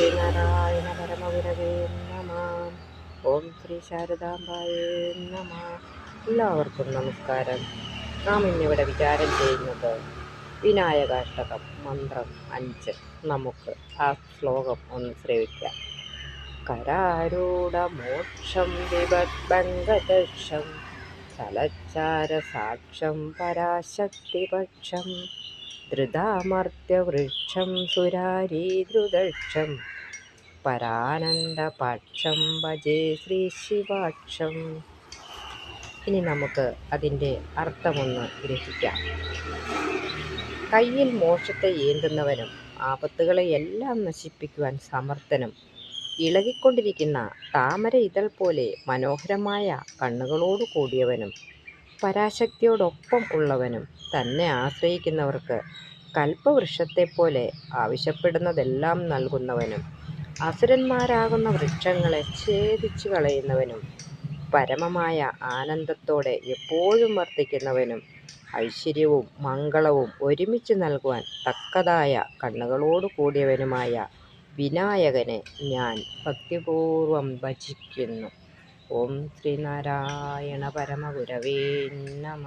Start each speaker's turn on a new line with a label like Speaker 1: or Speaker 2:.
Speaker 1: ശ്രീനാരായണ പരമഗുരവേ നമ. ഓം ശ്രീ ശാരദാംബായേ നമ. എല്ലാവർക്കും നമസ്കാരം. നാം ഇന്നിവിടെ വിചാരം ചെയ്യുന്നത് വിനായകാഷ്ടകം മന്ത്രം 5. നമുക്ക് ആ ശ്ലോകം ഒന്ന് ശ്രവിക്കാം. കരാരൂഢമോക്ഷം വിഭദ്ഭംഗദക്ഷം ചലച്ചാരസാക്ഷം പരാശക്തിപക്ഷം ധൃതാമർത്യവൃക്ഷം സുരാരീധൃദക്ഷം പരാനന്ദപക്ഷം ഭജേ ശ്രീ ശിവാക്ഷം. ഇനി നമുക്ക് അതിൻ്റെ അർത്ഥമൊന്ന് ഗ്രഹിക്കാം. കയ്യിൽ മോക്ഷത്തെ ഏന്തുന്നവനും ആപത്തുകളെയെല്ലാം നശിപ്പിക്കുവാൻ സമർത്ഥനും ഇളകിക്കൊണ്ടിരിക്കുന്ന താമര ഇതൾ പോലെ മനോഹരമായ കണ്ണുകളോടു കൂടിയവനും പരാശക്തിയോടൊപ്പം ഉള്ളവനും തന്നെ ആശ്രയിക്കുന്നവർക്ക് കൽപ്പവൃക്ഷത്തെപ്പോലെ ആവശ്യപ്പെടുന്നതെല്ലാം നൽകുന്നവനും അസുരന്മാരാകുന്ന വൃക്ഷങ്ങളെ ഛേദിച്ചു കളയുന്നവനും പരമമായ ആനന്ദത്തോടെ എപ്പോഴും വർത്തിക്കുന്നവനും ഐശ്വര്യവും മംഗളവും ഒരുമിച്ച് നൽകുവാൻ തക്കതായ കണ്ണുകളോടു കൂടിയവനുമായ വിനായകനെ ഞാൻ ഭക്തിപൂർവം ഭജിക്കുന്നു. ഓം ശ്രീനാരായണ പരമഗുരവേ നമ.